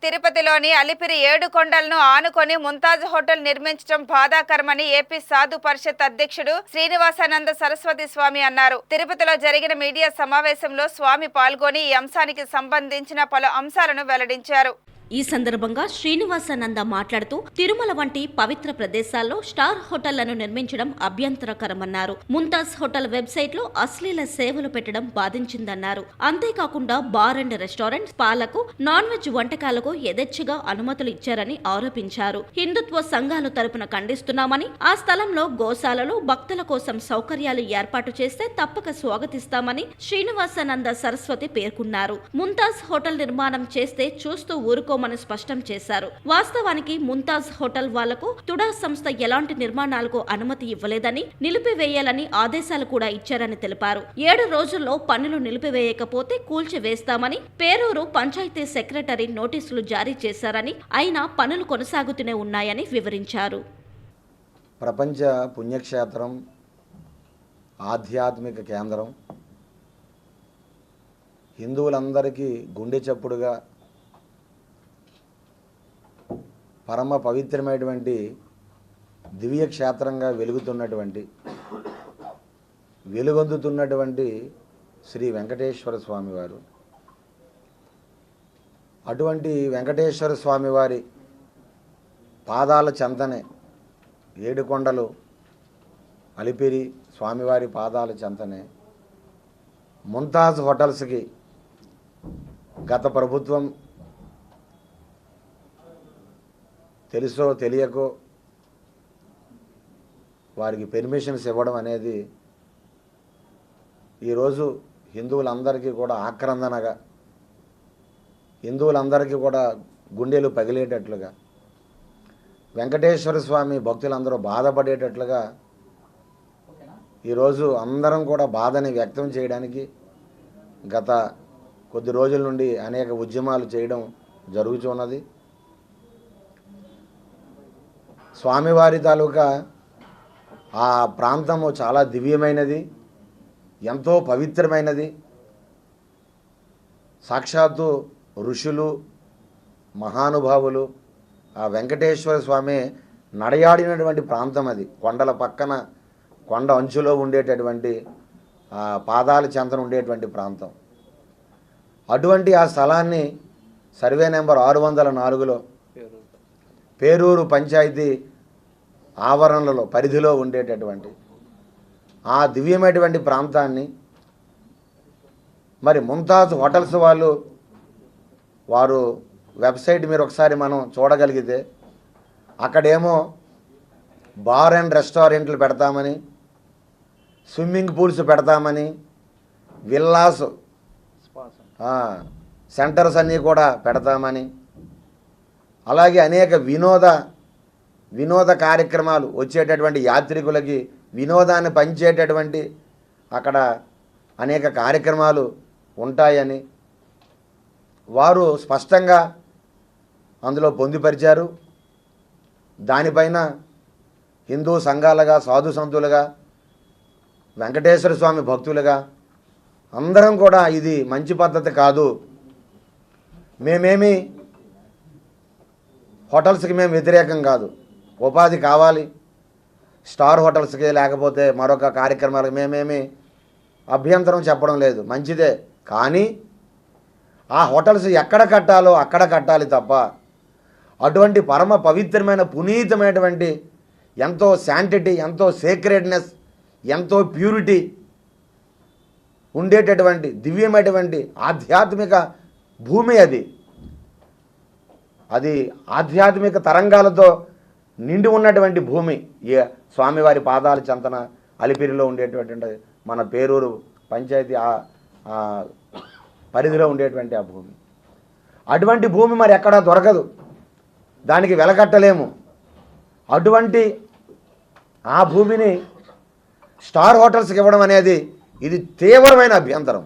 తిరుపతిలోని అలిపిరి 7 కొండలను ఆనుకొని ముంతాజ్ హోటల్ నిర్మించడం బాధాకరమని ఏపీ సాధు పరిషత్ అధ్యక్షుడు శ్రీనివాసానంద సరస్వతి స్వామి అన్నారు. తిరుపతిలో జరిగిన మీడియా సమావేశంలో స్వామి పాల్గొని ఈ అంశానికి సంబంధించిన పలు అంశాలను వెల్లడించారు. ఈ సందర్భంగా శ్రీనివాసానంద మాట్లాడుతూ తిరుమల వంటి పవిత్ర ప్రదేశాల్లో స్టార్ హోటళ్లను నిర్మించడం అభ్యంతరకరమన్నారు. ముంతాజ్ హోటల్ వెబ్సైట్ లో అశ్లీల సేవలు పెట్టడం బాధించిందన్నారు. అంతేకాకుండా బార్ అండ్ రెస్టారెంట్, స్పాలకు, నాన్ వెజ్ వంటకాలకు యథేచ్ఛగా అనుమతులు ఇచ్చారని ఆరోపించారు. హిందుత్వ సంఘాలు తరపున ఖండిస్తున్నామని, ఆ స్థలంలో గోశాలలు, భక్తుల కోసం సౌకర్యాలు ఏర్పాటు చేస్తే తప్పక స్వాగతిస్తామని శ్రీనివాసానంద సరస్వతి పేర్కొన్నారు. ముంతాజ్ హోటల్ నిర్మాణం చేస్తే చూస్తూ ఊరుకో స్పష్టం చేశారు. వాస్తవానికి ముంతాజ్ హోటల్ వాళ్లకు తుడా సంస్థ ఎలాంటి నిర్మాణాలకు అనుమతి ఇవ్వలేదని, నిలిపివేయాలని ఆదేశాలు కూడా ఇచ్చారని తెలిపారు. 7 రోజుల్లో పనులు నిలిపివేయకపోతే కూల్చివేస్తామని పేరూరు పంచాయతీ సెక్రటరీ నోటీసులు జారీ చేశారని, అయినా పనులు కొనసాగుతూనే ఉన్నాయని వివరించారు. ప్రపంచ పుణ్యక్షేత్రం, ఆధ్యాత్మిక కేంద్రం, హిందువులందరికీ గుండె చప్పుడుగా పరమ పవిత్రమైనటువంటి దివ్య క్షేత్రంగా వెలుగొందుతున్నటువంటి శ్రీ వెంకటేశ్వర స్వామివారు, అటువంటి వెంకటేశ్వర స్వామివారి పాదాల చెంతనే 7 కొండలు అలిపిరి స్వామివారి పాదాల చెంతనే ముంతాజ్ హోటల్స్కి గత ప్రభుత్వం తెలుసో తెలియకో వారికి పెర్మిషన్స్ ఇవ్వడం అనేది ఈరోజు హిందువులందరికీ కూడా ఆక్రందనగా, హిందువులందరికీ కూడా గుండెలు పగిలేటట్లుగా, వెంకటేశ్వర స్వామి భక్తులందరూ బాధపడేటట్లుగా ఈరోజు అందరం కూడా బాధని వ్యక్తం చేయడానికి గత కొద్ది రోజుల నుండి అనేక ఉద్యమాలు చేయడం జరుగుతున్నది. స్వామివారి తాలూకా ఆ ప్రాంతము చాలా దివ్యమైనది, ఎంతో పవిత్రమైనది. సాక్షాత్తు ఋషులు, మహానుభావులు ఆ వెంకటేశ్వర స్వామి నడయాడినటువంటి ప్రాంతం అది. కొండల పక్కన, కొండ అంచులో ఉండేటటువంటి పాదాల చెంతన ఉండేటువంటి ప్రాంతం. అటువంటి ఆ స్థలాన్ని సర్వే నెంబర్ 604లో పేరూరు పంచాయతీ ఆవరణలో పరిధిలో ఉండేటటువంటి ఆ దివ్యమైనటువంటి ప్రాంతాన్ని మరి ముంతాజ్ హోటల్స్ వారు వెబ్సైట్ మీరు ఒకసారి మనం చూడగలిగితే అక్కడేమో బార్ అండ్ రెస్టారెంట్లు పెడతామని, స్విమ్మింగ్ పూల్స్ పెడతామని, విల్లాస్ సెంటర్స్ అన్నీ కూడా పెడతామని, అలాగే అనేక వినోద కార్యక్రమాలు, వచ్చేటటువంటి యాత్రికులకి వినోదాన్ని పంచేటటువంటి అక్కడ అనేక కార్యక్రమాలు ఉంటాయని వారు స్పష్టంగా అందులో పొందుపరిచారు. దానిపైన హిందూ సంఘాలుగా, సాధు సంతులుగా, వెంకటేశ్వర స్వామి భక్తులుగా అందరం కూడా ఇది మంచి పద్ధతి కాదు, మేమేమి హోటల్స్కి మేము వ్యతిరేకం కాదు, ఉపాధి కావాలి, స్టార్ హోటల్స్కి లేకపోతే మరొక కార్యక్రమాలకు మేమేమి అభ్యంతరం చెప్పడం లేదు, మంచిదే. కానీ ఆ హోటల్స్ ఎక్కడ కట్టాలో అక్కడ కట్టాలి తప్ప అటువంటి పరమ పవిత్రమైన పునీతమైనటువంటి ఎంతో శాంటిటీ, ఎంతో సేక్రెడ్నెస్, ఎంతో ప్యూరిటీ ఉండేటటువంటి దివ్యమైనటువంటి ఆధ్యాత్మిక భూమి అది ఆధ్యాత్మిక తరంగాలతో నిండి ఉన్నటువంటి భూమి. స్వామివారి పాదాల చెంతన అలిపిరిలో ఉండేటటువంటి మన పేరూరు పంచాయతీ పరిధిలో ఉండేటువంటి ఆ భూమి, అటువంటి భూమి మరి ఎక్కడా దొరకదు, దానికి వెలకట్టలేము. అటువంటి ఆ భూమిని స్టార్ హోటల్స్కి ఇవ్వడం అనేది ఇది తీవ్రమైన అభ్యంతరం.